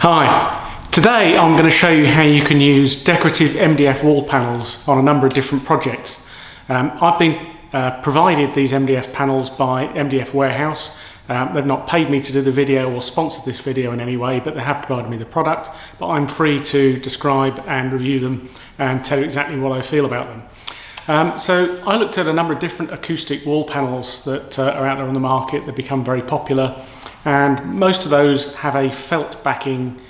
Hi, today I'm going to show you how you can use decorative MDF wall panels on a number of different projects. I've been provided these MDF panels by MDF Warehouse. They've not paid me to do the video or sponsored this video in any way, but they have provided me the product, but I'm free to describe and review them and tell you exactly what I feel about them. So I looked at a number of different acoustic wall panels that are out there on the market that become very popular, and most of those have a felt backing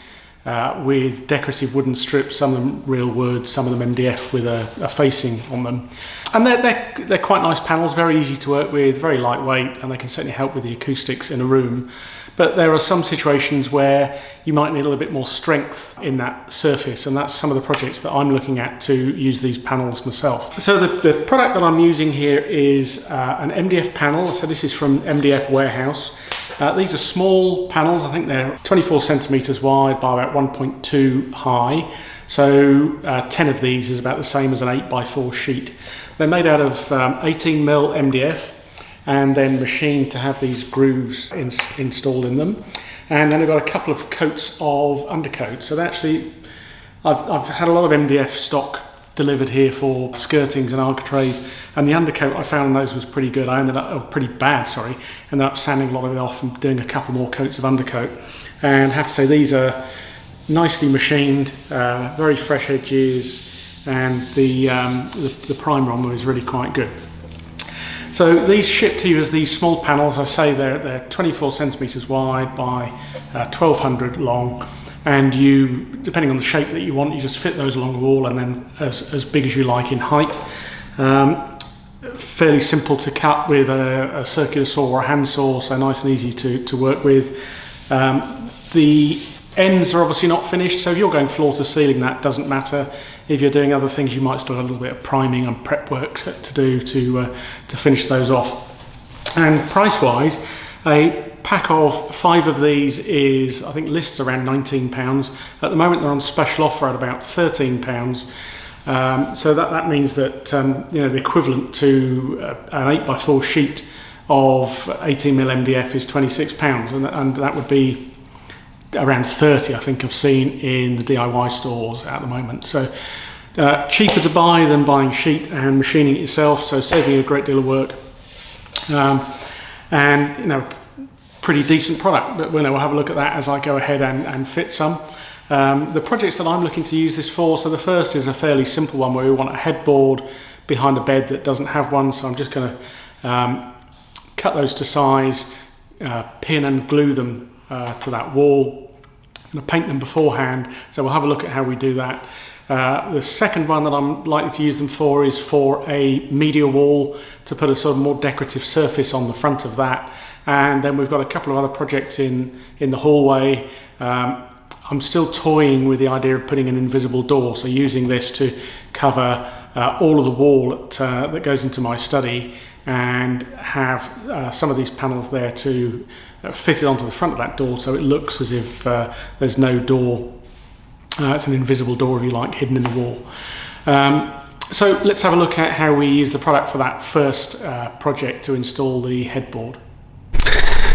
with decorative wooden strips, some of them real wood, some of them MDF with a facing on them. And they're quite nice panels, very easy to work with, very lightweight, and they can certainly help with the acoustics in a room. But there are some situations where you might need a little bit more strength in that surface, and that's some of the projects that I'm looking at to use these panels myself. So the product that I'm using here is an MDF panel. So this is from MDF Warehouse. These are small panels. I think they're 24 centimeters wide by about 1.2 high. So 10 of these is about the same as an 8x4 sheet. They're made out of 18mm MDF and then machined to have these grooves installed in them. And then I've got a couple of coats of undercoat. So actually, I've had a lot of MDF stock delivered here for skirtings and architrave, and the undercoat I found on those was pretty good. Ended up sanding a lot of it off and doing a couple more coats of undercoat. And I have to say these are nicely machined, very fresh edges, and the primer on them is really quite good. So these ship to you as these small panels. I say they're 24 centimeters wide by 1200 long. And you, depending on the shape that you want, you just fit those along the wall, and then as big as you like in height. Fairly simple to cut with a circular saw or a hand saw, so nice and easy to work with. The ends are obviously not finished, so if you're going floor to ceiling, that doesn't matter. If you're doing other things, you might still have a little bit of priming and prep work to do to finish those off. And price-wise, a pack of 5 of these is, I think, lists around £19. At the moment, they're on special offer at about £13. So that means that the equivalent to an 8x4 sheet of 18mm MDF is £26, and that would be around 30, I think I've seen in the DIY stores at the moment. So cheaper to buy than buying sheet and machining it yourself, so saving you a great deal of work. And pretty decent product, but we'll have a look at that as I go ahead and fit some. The projects that I'm looking to use this for, so the first is a fairly simple one where we want a headboard behind a bed that doesn't have one, so I'm just going to cut those to size, pin and glue them to that wall. I'm going to paint them beforehand, so we'll have a look at how we do that. The second one that I'm likely to use them for is for a media wall, to put a sort of more decorative surface on the front of that. And then we've got a couple of other projects in the hallway. I'm still toying with the idea of putting an invisible door, so using this to cover all of the wall that goes into my study, and have some of these panels there to fit it onto the front of that door, so it looks as if there's no door. It's an invisible door, if you like, hidden in the wall. So let's have a look at how we use the product for that first project to install the headboard.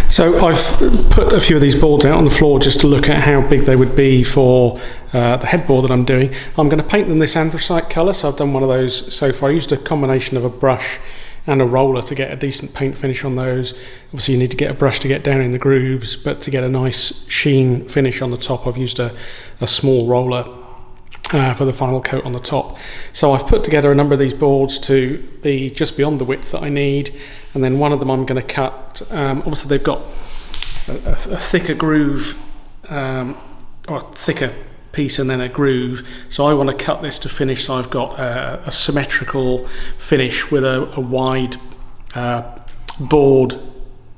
So I've put a few of these boards out on the floor just to look at how big they would be for the headboard that I'm doing. I'm going to paint them this anthracite colour, so I've done one of those so far. I used a combination of a brush and a roller to get a decent paint finish on those. Obviously you need to get a brush to get down in the grooves, but to get a nice sheen finish on the top, I've used a small roller for the final coat on the top. So I've put together a number of these boards to be just beyond the width that I need, and then one of them I'm going to cut. Obviously they've got a thicker groove, or a thicker piece and then a groove, so I want to cut this to finish, so I've got a symmetrical finish with a wide board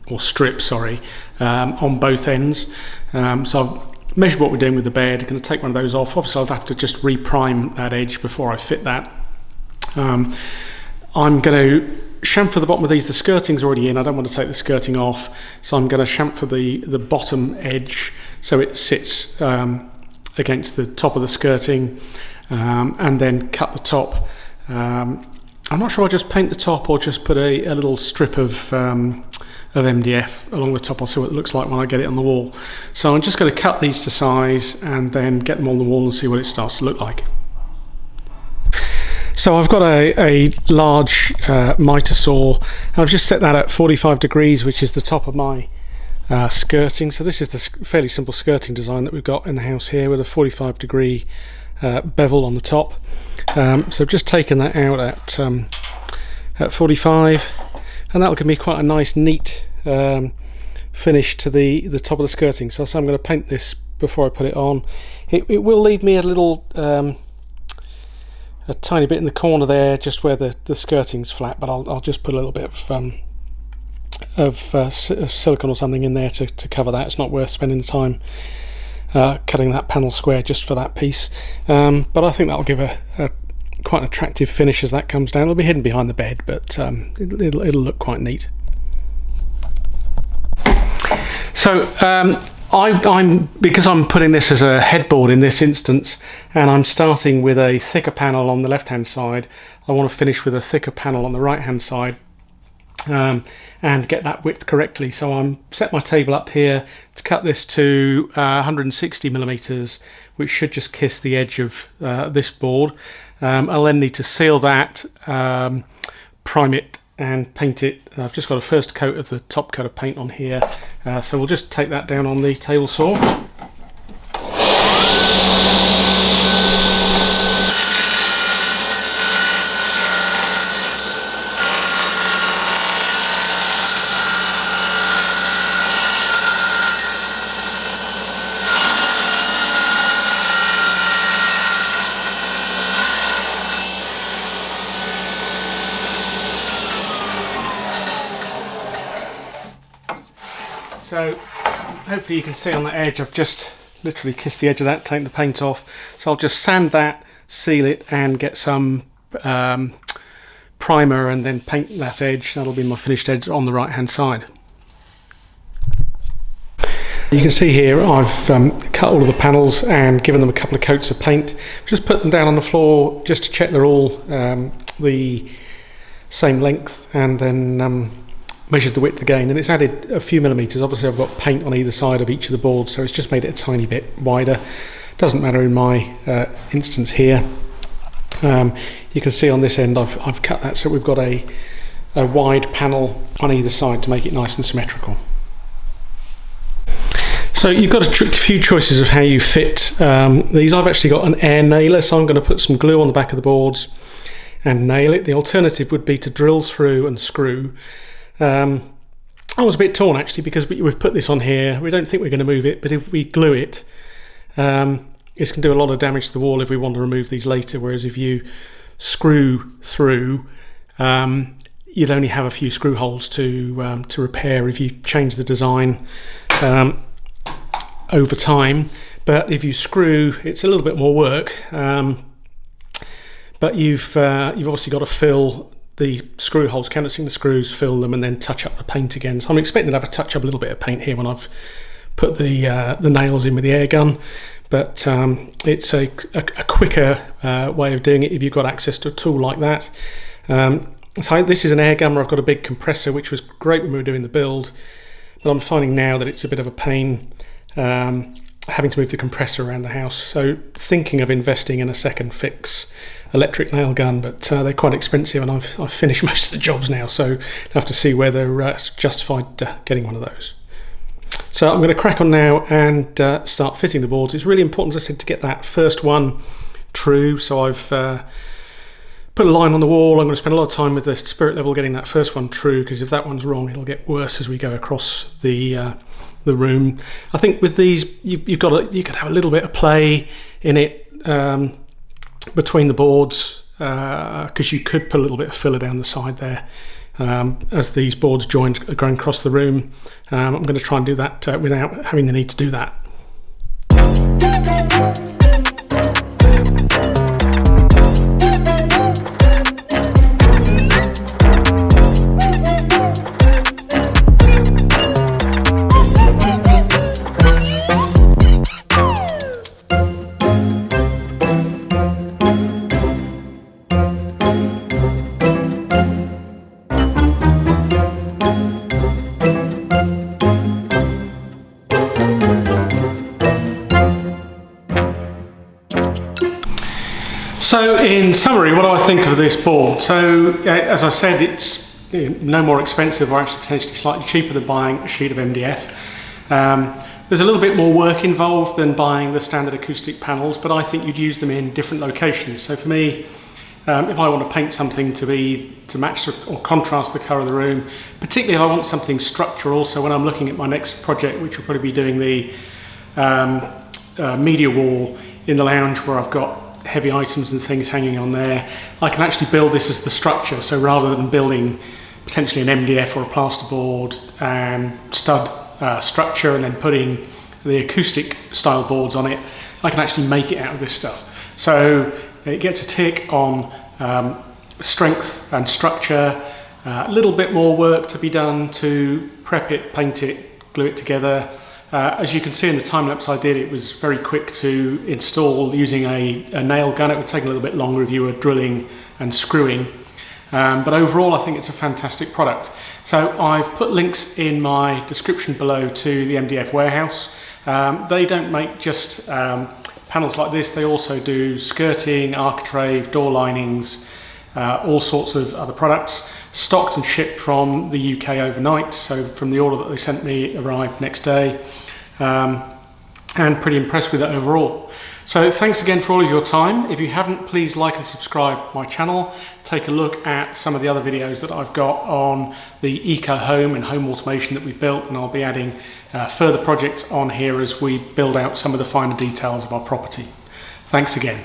or strip, on both ends. So I've measured what we're doing with the bed. I'm going to take one of those off. Obviously I'll have to just reprime that edge before I fit that. I'm going to chamfer the bottom of these. The skirting's already in. I don't want to take the skirting off, so I'm going to chamfer the bottom edge so it sits against the top of the skirting, and then cut the top. I'm not sure I'll just paint the top or just put a little strip of of MDF along the top. I'll see what it looks like when I get it on the wall. So I'm just going to cut these to size and then get them on the wall and see what it starts to look like. So I've got a large mitre saw, and I've just set that at 45 degrees, which is the top of my skirting. So this is the fairly simple skirting design that we've got in the house here, with a 45-degree bevel on the top. So I've just taken that out at 45, and that'll give me quite a nice neat finish to the top of the skirting. So I'm going to paint this before I put it on. It will leave me a little a tiny bit in the corner there, just where the skirting's flat, but I'll just put a little bit of silicone or something in there to cover that. It's not worth spending the time cutting that panel square just for that piece, but I think that'll give a quite an attractive finish as that comes down. It'll be hidden behind the bed, but it'll look quite neat. So because I'm putting this as a headboard in this instance, and I'm starting with a thicker panel on the left hand side, I want to finish with a thicker panel on the right hand side, and get that width correctly. So I'm set my table up here to cut this to 160 millimeters, which should just kiss the edge of this board. I'll then need to seal that, prime it and paint it. I've just got a first coat of the top coat of paint on here, so we'll just take that down on the table saw. So hopefully you can see on the edge, I've just literally kissed the edge of that, taken the paint off. So I'll just sand that, seal it, and get some primer and then paint that edge. That'll be my finished edge on the right hand side. You can see here I've cut all of the panels and given them a couple of coats of paint. Just put them down on the floor just to check they're all the same length, and then measured the width again, and it's added a few millimeters. Obviously I've got paint on either side of each of the boards, so it's just made it a tiny bit wider. Doesn't matter in my instance here. You can see on this end I've cut that so we've got a wide panel on either side to make it nice and symmetrical. So you've got a few choices of how you fit these. I've actually got an air nailer, so I'm going to put some glue on the back of the boards and nail it. The alternative would be to drill through and screw. I was a bit torn actually, because we've put this on here. We don't think we're going to move it, but if we glue it, it's going to do a lot of damage to the wall if we want to remove these later. Whereas if you screw through, you'd only have a few screw holes to repair if you change the design over time. But if you screw, it's a little bit more work. But you've obviously got to fill the screw holes, canvassing the screws, fill them, and then touch up the paint again. So I'm expecting to have a touch up a little bit of paint here when I've put the nails in with the air gun. But it's a quicker way of doing it if you've got access to a tool like that. So this is an air gun where I've got a big compressor, which was great when we were doing the build, but I'm finding now that it's a bit of a pain having to move the compressor around the house. So thinking of investing in a second fix electric nail gun, but they're quite expensive, and I've finished most of the jobs now, so I'll have to see whether it's justified getting one of those. So I'm going to crack on now and start fitting the boards. It's really important, as I said, to get that first one true. So I've put a line on the wall. I'm going to spend a lot of time with the spirit level getting that first one true, because if that one's wrong, it'll get worse as we go across the room. I think with these, you could have a little bit of play in it between the boards, because you could put a little bit of filler down the side there as these boards going across the room. I'm going to try and do that without having the need to do that. So in summary, what do I think of this board? So as I said, it's no more expensive, or actually potentially slightly cheaper than buying a sheet of MDF. There's a little bit more work involved than buying the standard acoustic panels, but I think you'd use them in different locations. So for me, if I want to paint something to match or contrast the colour of the room, particularly if I want something structural, so when I'm looking at my next project, which will probably be doing the media wall in the lounge where I've got heavy items and things hanging on there, I can actually build this as the structure. So rather than building potentially an MDF or a plasterboard and stud structure and then putting the acoustic style boards on it, I can actually make it out of this stuff. So it gets a tick on strength and structure, a little bit more work to be done to prep it, paint it, glue it together. As you can see in the time lapse I did, it was very quick to install using a nail gun. It would take a little bit longer if you were drilling and screwing. But overall, I think it's a fantastic product. So I've put links in my description below to the MDF warehouse. They don't make just panels like this, they also do skirting, architrave, door linings, all sorts of other products, stocked and shipped from the UK overnight. So from the order that they sent me, arrived next day, and pretty impressed with it overall. So thanks again for all of your time. If you haven't, please like and subscribe my channel. Take a look at some of the other videos that I've got on the eco home and home automation that we've built, and I'll be adding further projects on here as we build out some of the finer details of our property. Thanks again.